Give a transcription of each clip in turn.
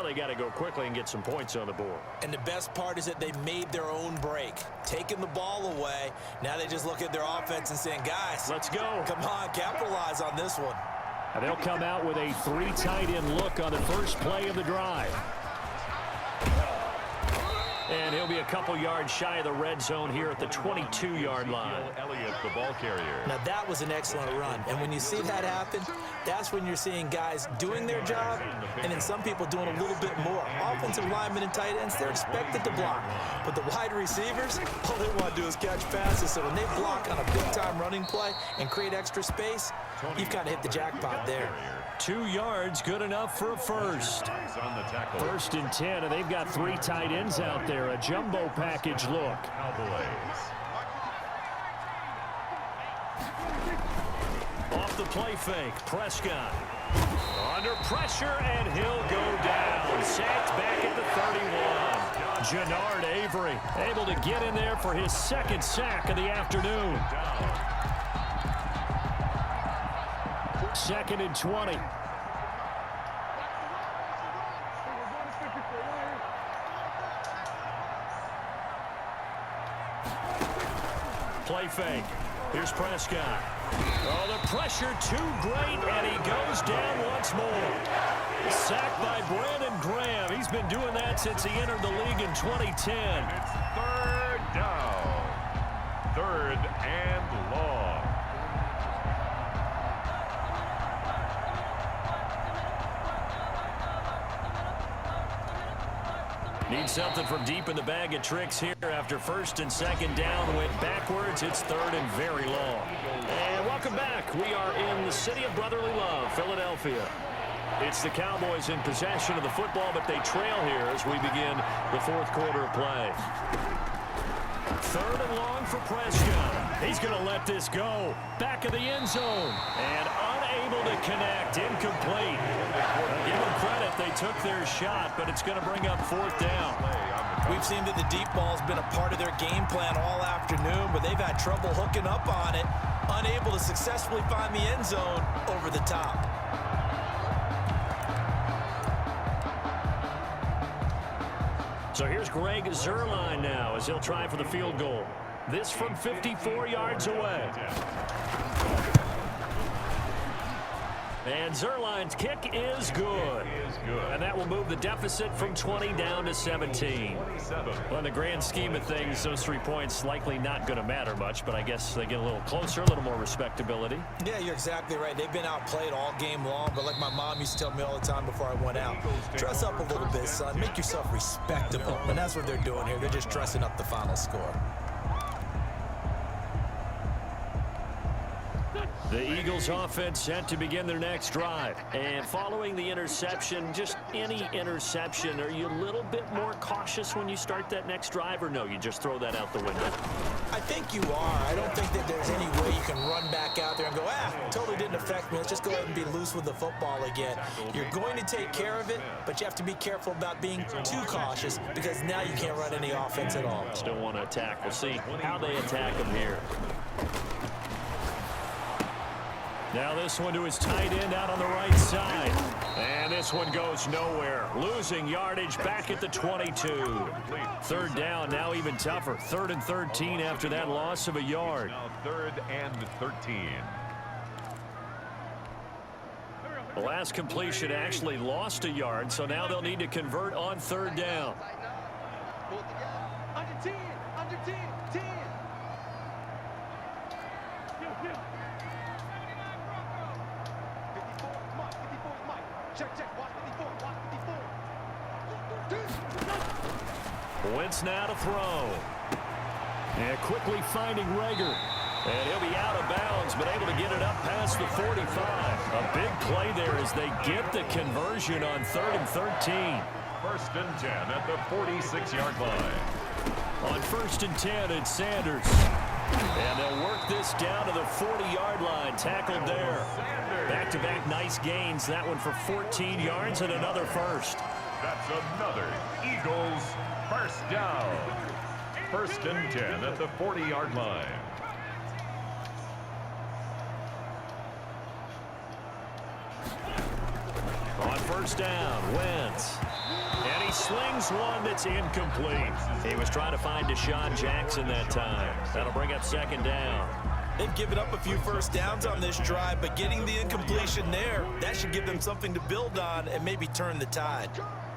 they got to go quickly and get some points on the board. And the best part is that they made their own break, taking the ball away. Now they just look at their offense and saying, guys, let's go. Come on, capitalize on this one. And they'll come out with a 3 tight end look on the first play of the drive. And he'll be a couple yards shy of the red zone here at the 22-yard line. Elliott, the ball carrier. Now, that was an excellent run. And when you see that happen, that's when you're seeing guys doing their job and then some people doing a little bit more. Offensive linemen and tight ends, they're expected to block. But the wide receivers, all they want to do is catch passes. So when they block on a big-time running play and create extra space, you've kind of hit the jackpot there. 2 yards, good enough for a first. First and 10, and they've got 3 tight ends out there. A jumbo package look. Off the play fake, Prescott. Under pressure, and he'll go down. Sacked back at the 31. Jannard Avery able to get in there for his 2nd sack of the afternoon. 2nd and 20. Play fake. Here's Prescott. Oh, the pressure too great, and he goes down once more. Sacked by Brandon Graham. He's been doing that since he entered the league in 2010. It's 3rd down. 3rd and long. Need something from deep in the bag of tricks here after 1st and 2nd down. Went backwards. It's 3rd and very long. And welcome back. We are in the city of brotherly love, Philadelphia. It's the Cowboys in possession of the football, but they trail here as we begin the 4th quarter of play. 3rd and long for Prescott. He's going to let this go. Back of the end zone. And unable to connect. Incomplete. Give them credit. They took their shot, but it's going to bring up 4th down. We've seen that the deep ball's been a part of their game plan all afternoon, but they've had trouble hooking up on it. Unable to successfully find the end zone over the top. So here's Greg Zuerlein now as he'll try for the field goal. This from 54 yards away. And Zuerlein's kick is good. And that will move the deficit from 20 down to 17. Well, in the grand scheme of things, those 3 points likely not going to matter much, but I guess they get a little closer, a little more respectability. Yeah, you're exactly right. They've been outplayed all game long, but like my mom used to tell me all the time before I went out, dress up a little bit, son. Make yourself respectable. And that's what they're doing here. They're just dressing up the final score. The Eagles offense set to begin their next drive. And following the interception, just any interception, are you a little bit more cautious when you start that next drive, or no, you just throw that out the window? I think you are. I don't think that there's any way you can run back out there and go, totally didn't affect me. Let's just go ahead and be loose with the football again. You're going to take care of it, but you have to be careful about being too cautious because now you can't run any offense at all. Still want to attack. We'll see how they attack them here. Now this one to his tight end out on the right side. And this one goes nowhere. Losing yardage back at the 22. 3rd down, now even tougher. 3rd and 13 after that loss of a yard. Now 3rd and 13. The last completion actually lost a yard, so now they'll need to convert on 3rd down. Under 10, under 10, 10. Check, watch 54, watch 54. Wentz now to throw. And quickly finding Rager. And he'll be out of bounds, but able to get it up past the 45. A big play there as they get the conversion on 3rd and 13. 1st and 10 at the 46-yard line. On 1st and 10, it's Sanders. And they'll work this down to the 40-yard line. Tackled there. Back-to-back nice gains. That one for 14 yards and another first. That's another Eagles first down. 1st and 10 at the 40-yard line. On 1st down, Wentz. slings one that's incomplete. He was trying to find Deshaun Jackson that time. That'll bring up second down. They've given up a few first downs on this drive, but getting the incompletion there, that should give them something to build on and maybe turn the tide.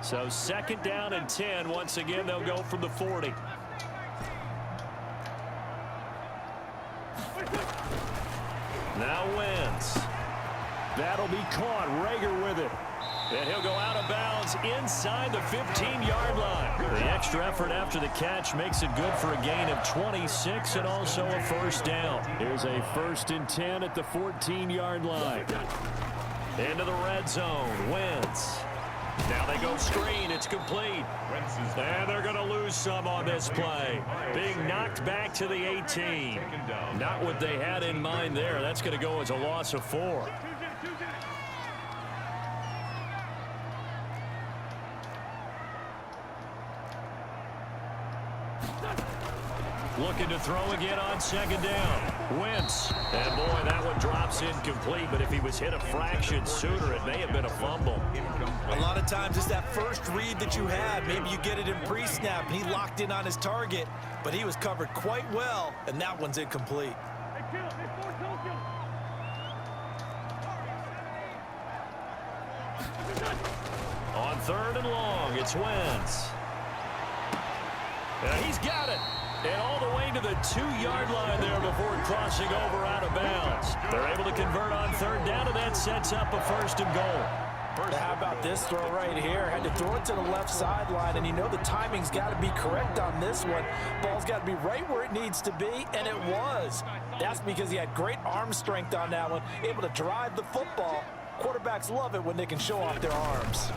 So second down and 10. Once again, they'll go from the 40. Now Wentz. That'll be caught. Rager with it. And he'll go out of bounds inside the 15-yard line. The extra effort after the catch makes it good for a gain of 26 and also a first down. Here's a 1st and 10 at the 14-yard line. Into the red zone. Wentz. Now they go screen. It's complete. And they're going to lose some on this play. Being knocked back to the 18. Not what they had in mind there. That's going to go as a loss of 4. Looking to throw again on second down. Wentz. And boy, that one drops incomplete, but if he was hit a fraction sooner, it may have been a fumble. A lot of times it's that first read that you have. Maybe you get it in pre-snap, and he locked in on his target, but he was covered quite well, and that one's incomplete. On 3rd and long, it's Wentz. He's got it. And all the way to the 2-yard line there before crossing over out of bounds. They're able to convert on 3rd down, and that sets up a 1st and goal. How about this throw right here? Had to throw it to the left sideline, and you know the timing's got to be correct on this one. Ball's got to be right where it needs to be, and it was. That's because he had great arm strength on that one, able to drive the football. Quarterbacks love it when they can show off their arms.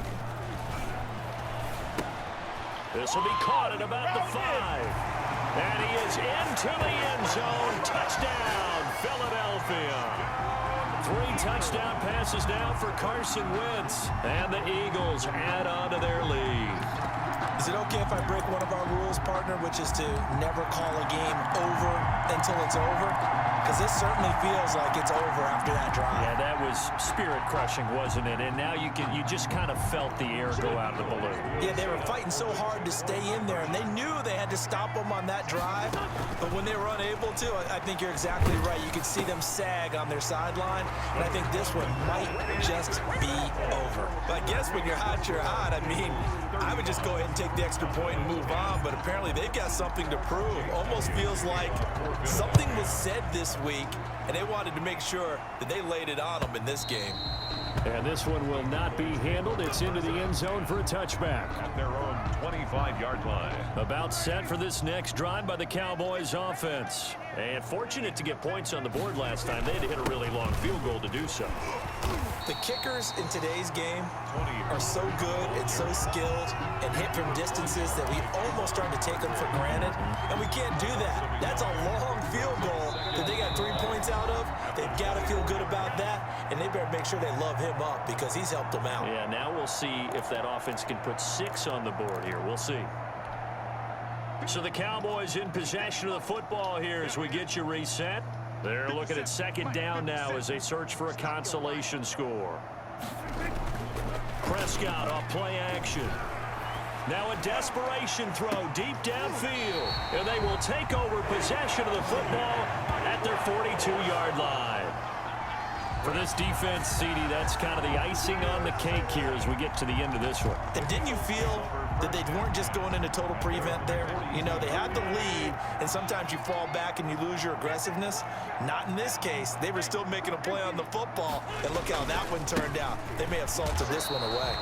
This will be caught at about the 5. And he is into the end zone. Touchdown, Philadelphia. 3 touchdown passes now for Carson Wentz. And the Eagles add on to their lead. Is it okay if I break one of our rules, partner, which is to never call a game over until it's over? Because this certainly feels like it's over after that drive. Yeah, that was spirit-crushing, wasn't it? And now you just kind of felt the air go out of the balloon. Yeah, they were fighting so hard to stay in there, and they knew they had to stop them on that drive. But when they were unable to, I think you're exactly right. You could see them sag on their sideline, and I think this one might just be over. But I guess when you're hot, you're hot. I mean, I would just go ahead and take the extra point and move on, but apparently they've got something to prove. Almost feels like something was said this week, and they wanted to make sure that they laid it on them in this game. And this one will not be handled. It's into the end zone for a touchback. At their own 25-yard line. About set for this next drive by the Cowboys offense. And fortunate to get points on the board last time. They had to hit a really long field goal to do so. The kickers in today's game are so good and so skilled and hit from distances that we almost start to take them for granted, and we can't do that. That's a long field goal that they got 3 points out of. They've got to feel good about that, and they better make sure they love him up because he's helped them out. Yeah, now we'll see if that offense can put 6 on the board here. We'll see. So the Cowboys in possession of the football here as we get you reset. They're looking at second down now as they search for a consolation score. Prescott off play action. Now a desperation throw deep downfield. And they will take over possession of the football at their 42-yard line. For this defense, CD, that's kind of the icing on the cake here as we get to the end of this one. And didn't you feel that they weren't just going into total prevent there? You know, they had the lead, and sometimes you fall back and you lose your aggressiveness. Not in this case. They were still making a play on the football, and look how that one turned out. They may have salted this one away.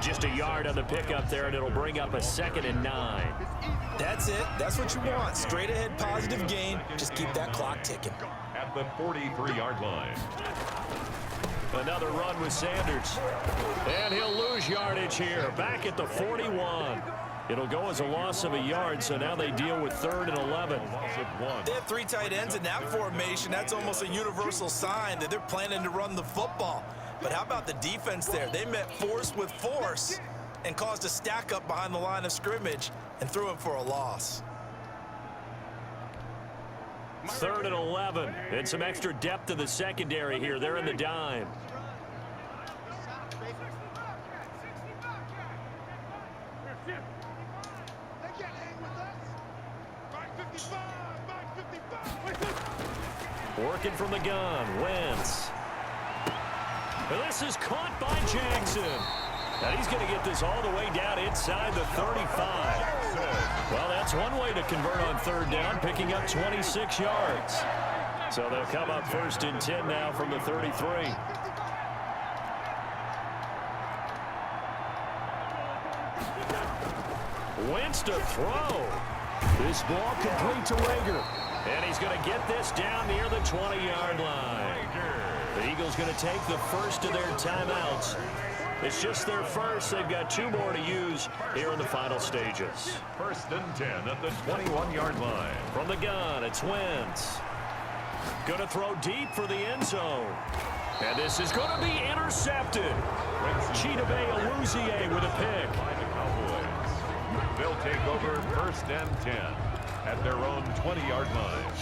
Just a yard on the pickup there, and it'll bring up a 2nd and 9. That's it. That's what you want. Straight ahead positive gain. Just keep that clock ticking. At the 43-yard line. Another run with Sanders. And he'll lose yardage here. Back at the 41. It'll go as a loss of a yard, so now they deal with 3rd and 11. They have 3 tight ends in that formation. That's almost a universal sign that they're planning to run the football. But how about the defense there? They met force with force and caused a stack up behind the line of scrimmage and threw him for a loss. 3rd and 11. And some extra depth in the secondary here. They're in the dime. They can't hang with us. Back 55, back 55. Working from the gun, Wentz. And this is caught by Jackson. And he's going to get this all the way down inside the 35. Well, that's one way to convert on third down, picking up 26 yards. So they'll come up 1st and 10 now from the 33. Wentz to throw. This ball complete to Rager. And he's going to get this down near the 20-yard line. The Eagles going to take the first of their timeouts. It's just their first. They've got 2 more to use here in the final stages. 1st and 10 at the 21-yard line. From the gun, it's Wentz. Going to throw deep for the end zone. And this is going to be intercepted. Chidobe Awuzie with a pick. By the Cowboys. They'll take over 1st and 10 at their own 20-yard line.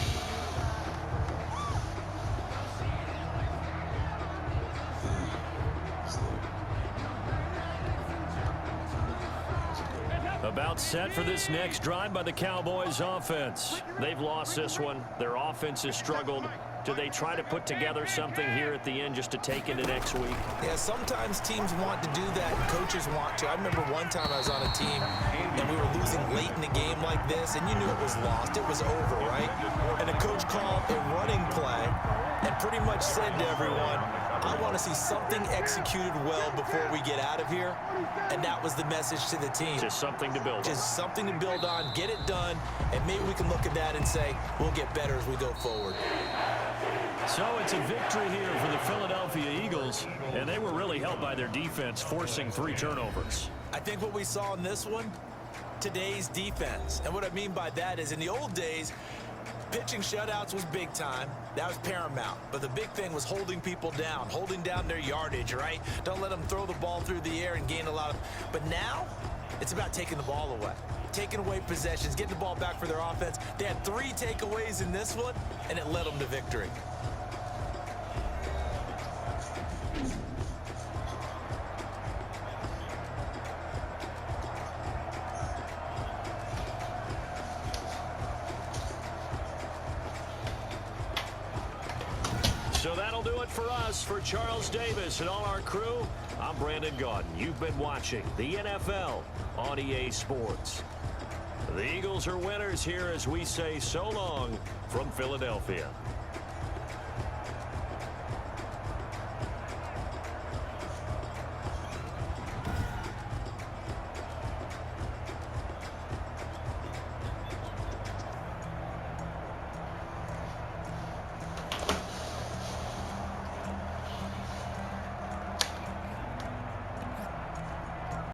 About set for this next drive by the Cowboys offense. They've lost this one. Their offense has struggled. Do they try to put together something here at the end just to take into next week? Yeah, sometimes teams want to do that, and coaches want to. I remember one time I was on a team, and we were losing late in the game like this, and you knew it was lost. It was over, right? And the coach called a running play and pretty much said to everyone, I want to see something executed well before we get out of here. And that was the message to the team. Just something to build on. Just something to build on, get it done, and maybe we can look at that and say, we'll get better as we go forward. So it's a victory here for the Philadelphia Eagles, and they were really helped by their defense, forcing 3 turnovers. I think what we saw in this one, today's defense. And what I mean by that is in the old days, pitching shutouts was big time. That was paramount. But the big thing was holding people down, holding down their yardage, right? Don't let them throw the ball through the air and gain a lot of... But now, it's about taking the ball away. Taking away possessions, getting the ball back for their offense. They had 3 takeaways in this one, and it led them to victory. So that'll do it for us. For Charles Davis and all our crew, I'm Brandon Gaudin. You've been watching the NFL on EA Sports. The Eagles are winners here as we say so long from Philadelphia.